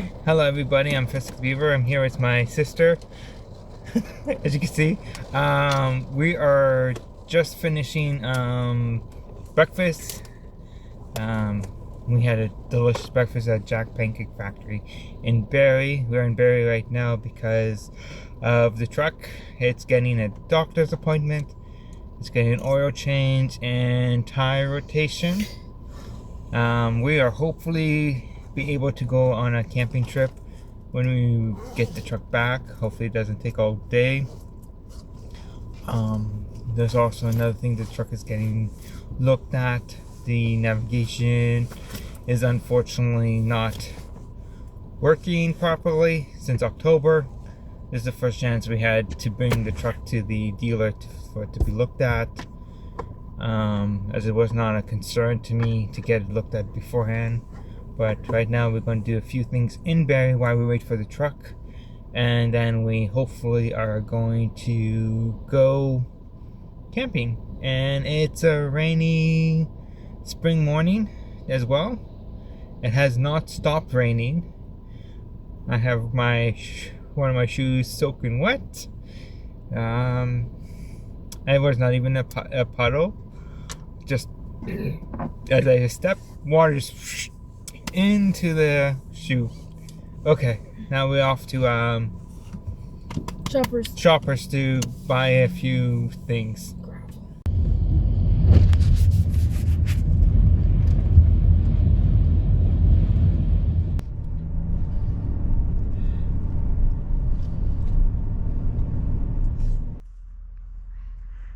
Hello everybody, I'm Festive Beaver. I'm here with my sister. As you can see, we are just finishing breakfast. We had a delicious breakfast at Jack Pancake Factory in Barrie. We're in Barrie right now because of the truck. It's getting a doctor's appointment. It's getting an oil change and tire rotation. We are hopefully be able to go on a camping trip when we get the truck back. Hopefully it doesn't take all day. There's also another thing, the truck is getting looked at. The navigation is unfortunately not working properly since October. This is the first chance we had to bring the truck to the dealer for it to be looked at, as it was not a concern to me to get it looked at beforehand. But right now we're going to do a few things in Barrie while we wait for the truck, and then we hopefully are going to go camping. And it's a rainy spring morning as well. It has not stopped raining. I have my one of my shoes soaking wet. It was not even a puddle. Just as I step, water just into the shoe. Okay, now we're off to Shoppers to buy a few things.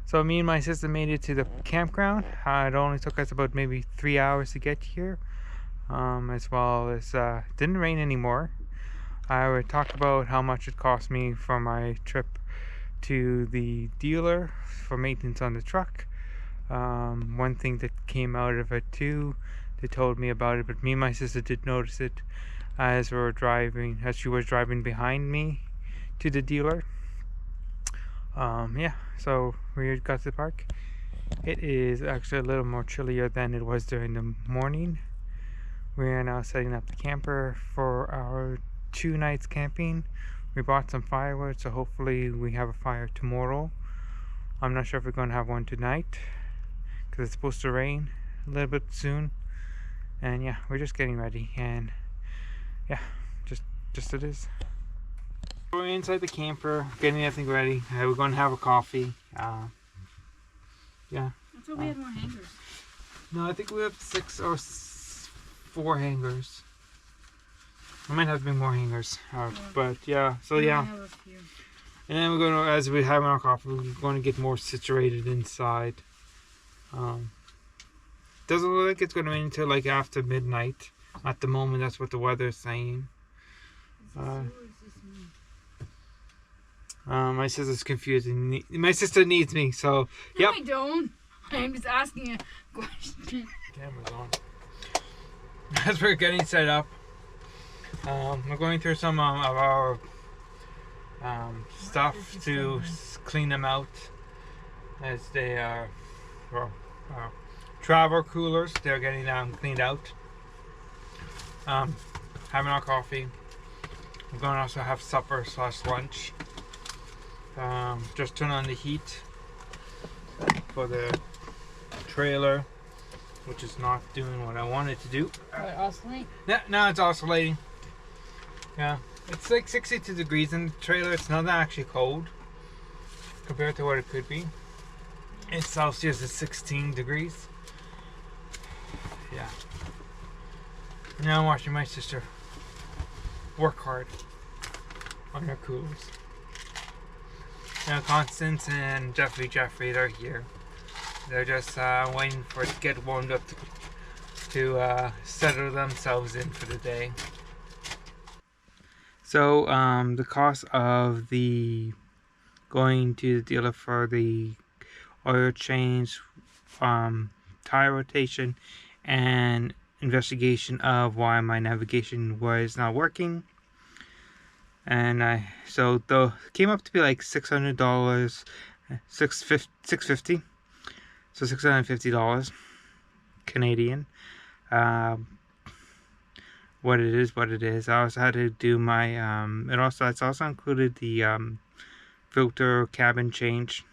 So me and my sister made it to the campground. It only took us about maybe 3 hours to get here. As well as didn't rain anymore. I talked about how much it cost me for my trip to the dealer for maintenance on the truck. One thing that came out of it too, they told me about it, but me and my sister did notice it as we were driving, as she was driving behind me to the dealer. Yeah, so we got to the park. It is actually a little more chillier than it was during the morning. We are now setting up the camper for our 2 nights camping. We bought some firewood, so hopefully we have a fire tomorrow. I'm not sure if we're going to have one tonight because it's supposed to rain a little bit soon. And yeah, we're just getting ready, and yeah, just it is. We're inside the camper, getting everything ready. We're going to have a coffee. Yeah. I thought we had more hangers. No, I think we have 6 or 4 hangers. I might have to be more hangers, but yeah. So yeah, I have a few. and then we're going to, as we're having our coffee, we're going to get more situated inside. Doesn't look like it's going to rain until like after midnight. At the moment, that's what the weather is saying. My sister's confused. My sister needs me, so No, yep. I don't. I'm just asking a question. Camera's on. As we're getting set up, we're going through some of our stuff to clean them out, as they are travel coolers. They're getting cleaned out. Having our coffee. We're going to also have supper / lunch. Just turn on the heat for the trailer, which is not doing what I want it to do. Oscillate? Now it's oscillating. Yeah, it's like 62 degrees in the trailer. It's not actually cold compared to what it could be. In Celsius is 16 degrees. Yeah. Now I'm watching my sister work hard on her coolers. Now Constance and Jeffrey are here. They're just waiting for it to get warmed up to settle themselves in for the day. So the cost of the going to the dealer for the oil change, tire rotation, and investigation of why my navigation was not working. And so the came up to be like $600, $650, so $650 Canadian. what it is, what it is. I also had to do my it's also included the filter cabin change.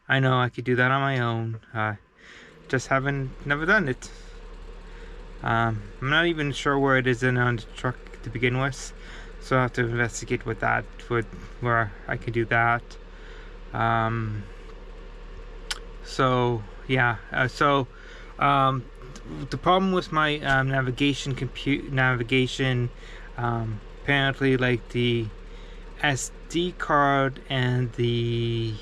I know I could do that on my own. Just never done it. I'm not even sure where it is on the truck to begin with, so I have to investigate with that, where I could do that. So yeah, the problem with my navigation, apparently, like, the SD card and the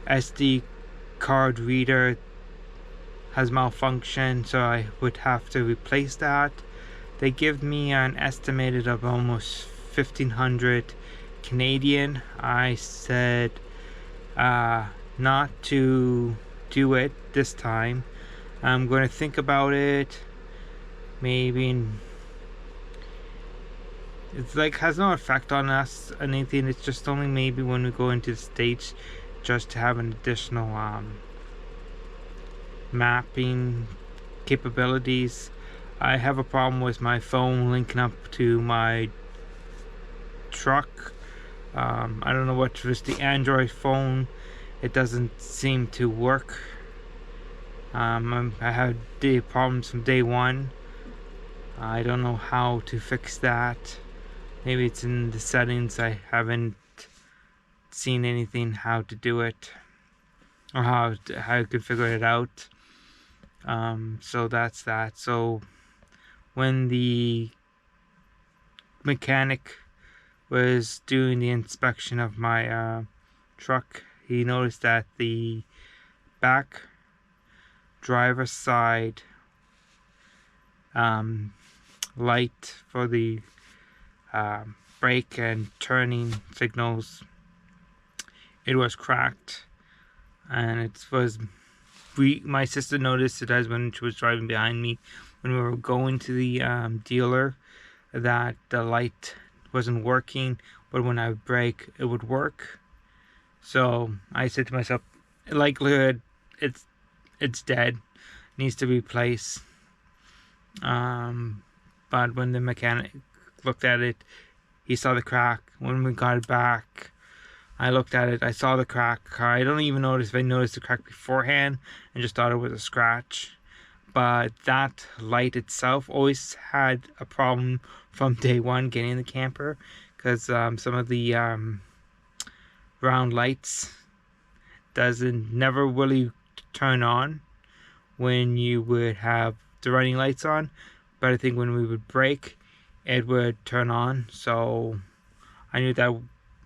SD card reader has malfunctioned, so I would have to replace that. They give me an estimated of almost 1,500 Canadian. I said not to do it this time. I'm going to think about it. Maybe it's like has no effect on us anything. It's just only maybe when we go into the States, just to have an additional mapping capabilities. I have a problem with my phone linking up to my truck. I don't know what was the Android phone. It doesn't seem to work. I had problems from day one. I don't know how to fix that. Maybe it's in the settings. I haven't seen anything how to do it, or how I could figure it out. So that's that. So when the mechanic was doing the inspection of my truck, he noticed that the back driver's side light for the brake and turning signals, it was cracked, and it was my sister noticed it as when she was driving behind me when we were going to the dealer, that the light wasn't working, but when I would brake it would work. So I said to myself, likelihood it's dead, needs to be replaced. But when the mechanic looked at it, he saw the crack. When we got it back, I looked at it, I saw the crack. I don't even notice if I noticed the crack beforehand and just thought it was a scratch. But that light itself always had a problem from day one getting in the camper, because some of the round lights never really turn on when you would have the running lights on, but I think when we would brake it would turn on. So I knew that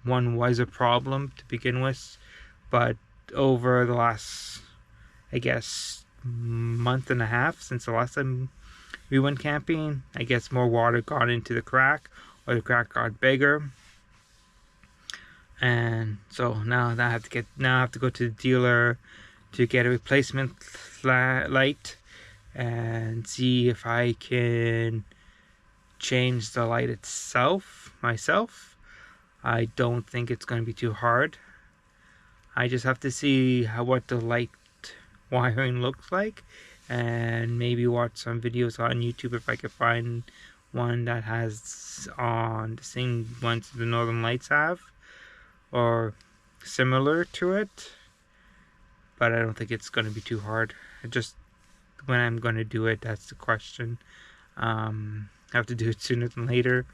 one was a problem to begin with, but over the last, I guess, month and a half since the last time we went camping, I guess more water got into the crack, or the crack got bigger, and so now I have to go to the dealer to get a replacement light and see if I can change the light itself myself. I don't think it's going to be too hard. I just have to see what the light wiring looks like, and maybe watch some videos on YouTube if I can find one that has on the same ones the Northern Lights have, or similar to it. But I don't think it's going to be too hard. Just when I'm going to do it, that's the question. I have to do it sooner than later,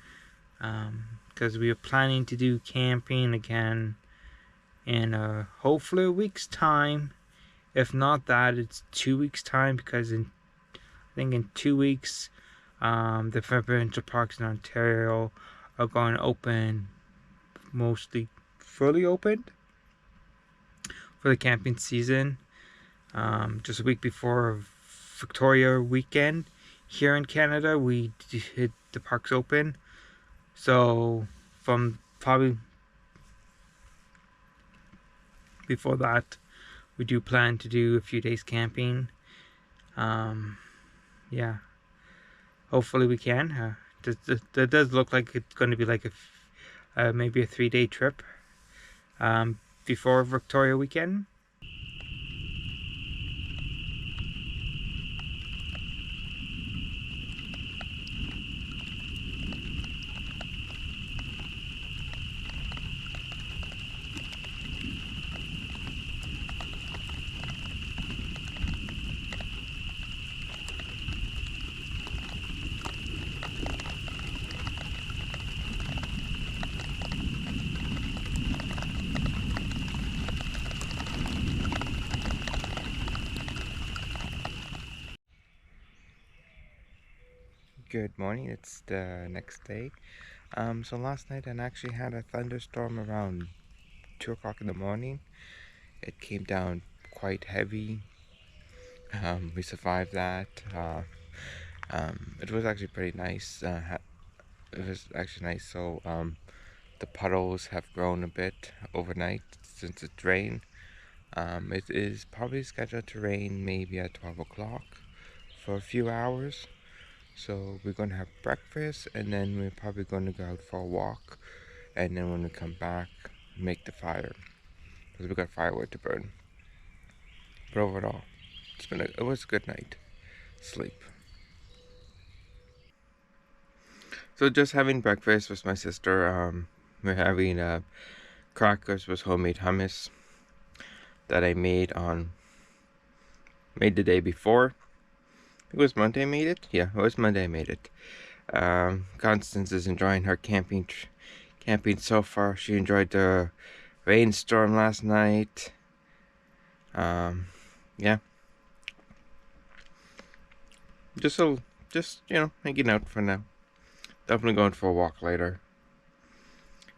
because we are planning to do camping again in hopefully a week's time. If not that, it's 2 weeks time, because I think in 2 weeks the provincial parks in Ontario are going to open, mostly fully opened for the camping season. Just a week before Victoria weekend here in Canada, we hit the parks open. So from probably before that, we do plan to do a few days camping. Yeah, hopefully we can. That does look like it's going to be like maybe a 3-day trip before Victoria weekend. Good morning. It's the next day. So last night I actually had a thunderstorm around 2 o'clock in the morning. It came down quite heavy. We survived that. It was actually pretty nice. It was actually nice. So the puddles have grown a bit overnight since it's rained. It is probably scheduled to rain maybe at 12 o'clock for a few hours. So we're going to have breakfast, and then we're probably going to go out for a walk, and then when we come back, make the fire, because we got firewood to burn. But overall, it was a good night sleep. So just having breakfast with my sister. We're having crackers with homemade hummus that I made the day before. It was Monday I made it. Yeah, it was Monday I made it. Constance is enjoying her camping so far. She enjoyed the rainstorm last night. Yeah. Just hanging out for now. Definitely going for a walk later.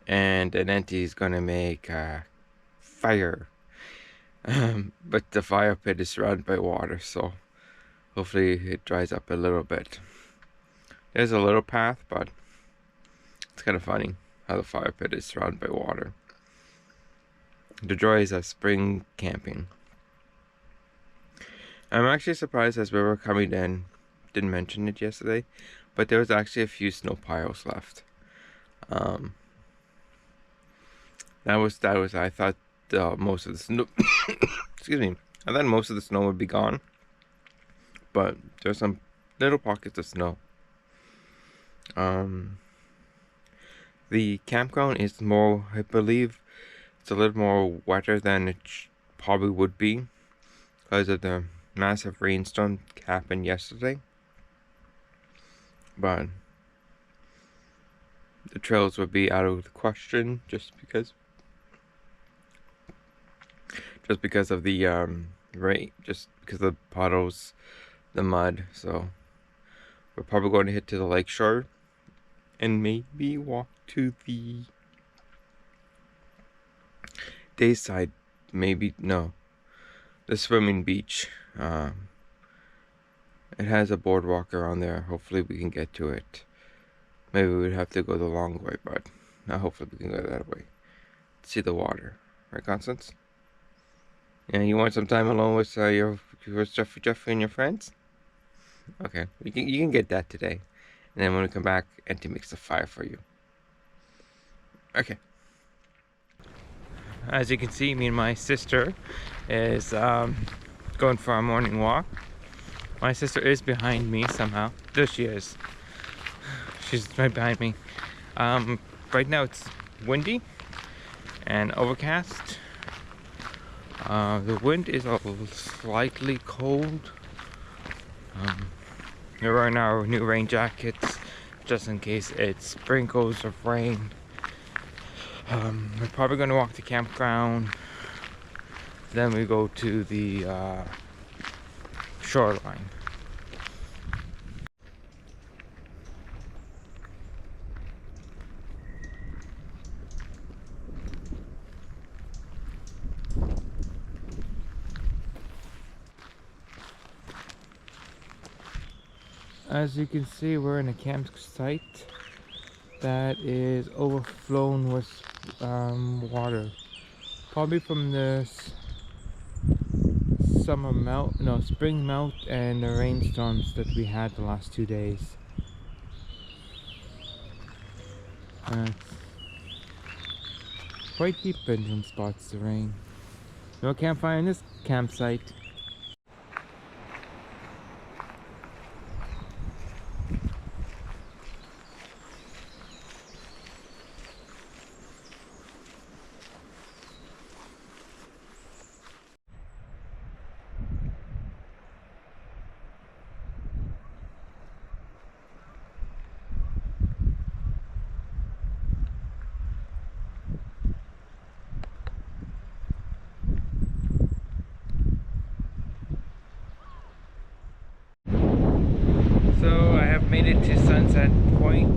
And then Auntie's gonna make fire. But the fire pit is surrounded by water, so hopefully it dries up a little bit. There's a little path, but it's kind of funny how the fire pit is surrounded by water. The joys of spring camping. I'm actually surprised as we were coming in, didn't mention it yesterday, but there was actually a few snow piles left. I thought most of the snow, excuse me, I thought most of the snow would be gone, but there's some little pockets of snow. The campground is more, I believe, it's a little more wetter than it probably would be because of the massive rainstorm happened yesterday. But the trails would be out of the question just because of the rain, just because of the puddles, the mud. So we're probably going to hit to the lake shore and maybe walk to the dayside. Maybe no, the swimming beach. It has a boardwalk around there. Hopefully we can get to it. Maybe we'd have to go the long way, but hopefully we can go that way. See the water, right, Constance? Yeah, you want some time alone with Jeffrey and your friends? Okay, you can get that today, and then when we come back, Auntie makes the fire for you. Okay. As you can see, me and my sister is going for a morning walk. My sister is behind me somehow. There she is. She's right behind me. Right now it's windy and overcast. The wind is slightly cold. We're wearing our new rain jackets just in case it sprinkles of rain. We're probably going to walk the campground. Then we go to the shoreline. As you can see, we're in a campsite that is overflown with water, probably from the spring melt and the rainstorms that we had the last 2 days. Quite deep in some spots, the rain. No campfire in this campsite.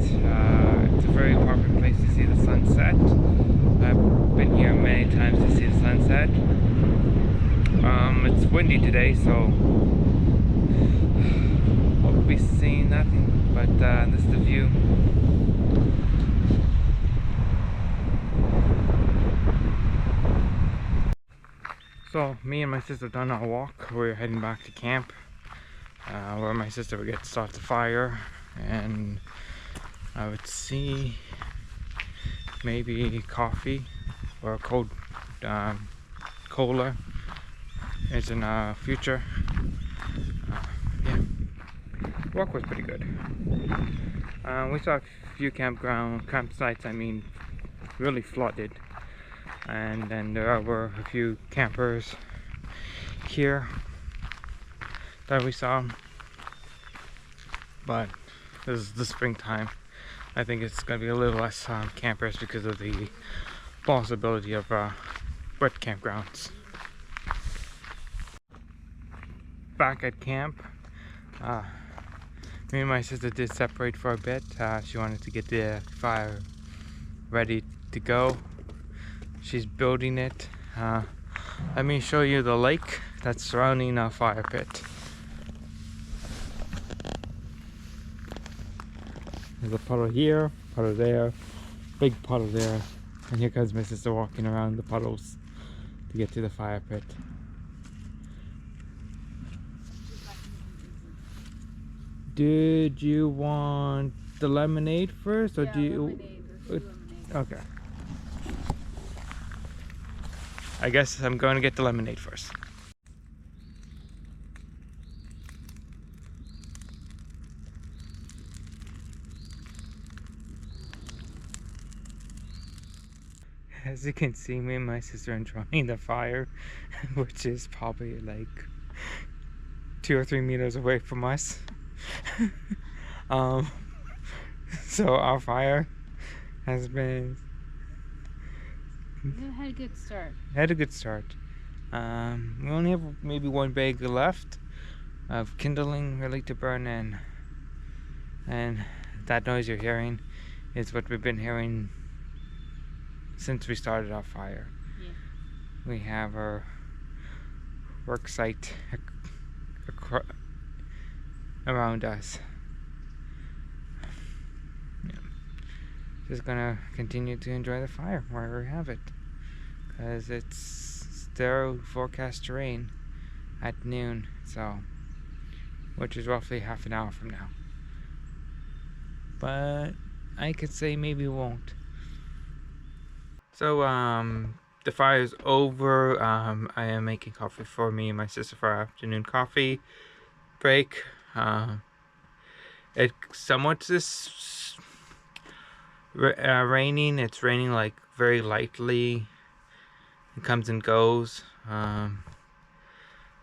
It's a very popular place to see the sunset. I've been here many times to see the sunset. It's windy today, so I'll be seeing nothing, but this is the view. So me and my sister done our walk. We're heading back to camp, where my sister would get to start the fire, and I would see maybe coffee or a cold cola is in the future. Yeah, walk was pretty good. We saw a few campsites, I mean, really flooded, and then there were a few campers here that we saw, but this is the springtime. I think it's gonna be a little less campers because of the possibility of wet campgrounds. Back at camp, me and my sister did separate for a bit. She wanted to get the fire ready to go. She's building it. Let me show you the lake that's surrounding our fire pit. There's a puddle here, puddle there, big puddle there, and here comes my sister walking around the puddles to get to the fire pit. Did you want the lemonade first, or do you? Lemonade. Let's do lemonade. Okay. I guess I'm going to get the lemonade first. As you can see, me and my sister are enjoying the fire, which is probably like 2 or 3 meters away from us. So our fire has been We had a good start. had a good start. We only have maybe one bag left of kindling ready to burn in, and that noise you're hearing is what we've been hearing since we started our fire. Yeah. We have our work site around us. Yeah. Just gonna continue to enjoy the fire wherever we have it, because it's still forecast to rain at noon, so which is roughly half an hour from now. But I could say maybe it won't. So the fire is over. I am making coffee for me and my sister for our afternoon coffee break. It somewhat is raining. It's raining like very lightly. It comes and goes.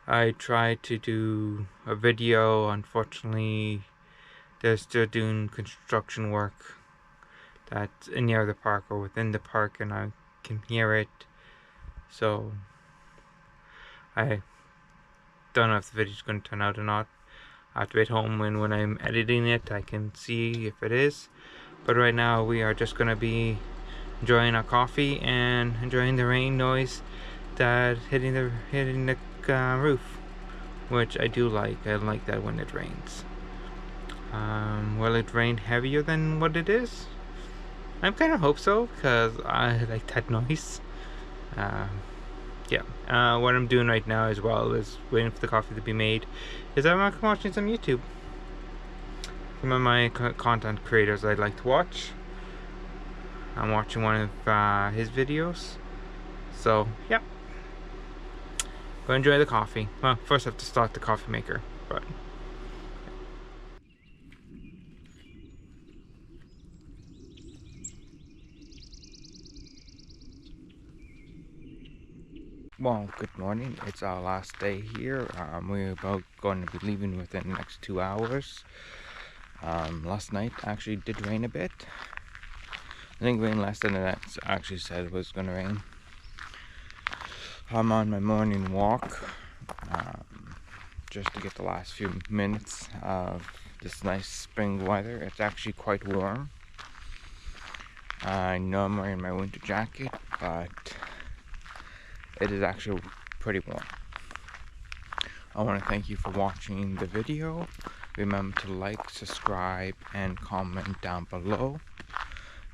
I tried to do a video. Unfortunately, they're still doing construction work that's near the park or within the park, and I can hear it. So I don't know if the video's going to turn out or not. I have to wait home, and when I'm editing it I can see if it is. But right now we are just going to be enjoying our coffee and enjoying the rain noise that hitting the roof, which I do like. I like that when it rains. Will it rain heavier than what it is? I kind of hope so, because I like that noise. Yeah. What I'm doing right now as well is waiting for the coffee to be made. Is I'm watching some YouTube. Some of my content creators I like to watch. I'm watching one of his videos. So, yeah. But enjoy the coffee. Well, first I have to start the coffee maker, but. Well, good morning. It's our last day here. We're about going to be leaving within the next 2 hours. Last night actually did rain a bit. I think rain less than it actually said it was going to rain. I'm on my morning walk, just to get the last few minutes of this nice spring weather. It's actually quite warm. I know I'm wearing my winter jacket, but it is actually pretty warm. I want to thank you for watching the video. Remember to like, subscribe, and comment down below.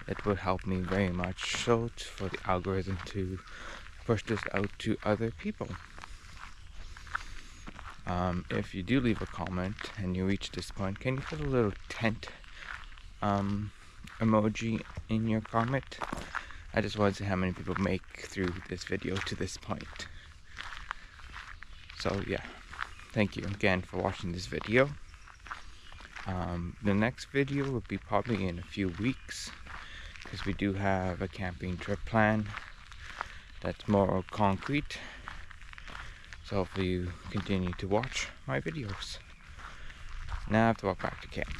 It would help me very much so for the algorithm to push this out to other people. If you do leave a comment and you reach this point, can you put a little tent emoji in your comment? I just want to see how many people make through this video to this point. So yeah, thank you again for watching this video. The next video will be probably in a few weeks, because we do have a camping trip plan that's more concrete. So hopefully you continue to watch my videos. Now I have to walk back to camp.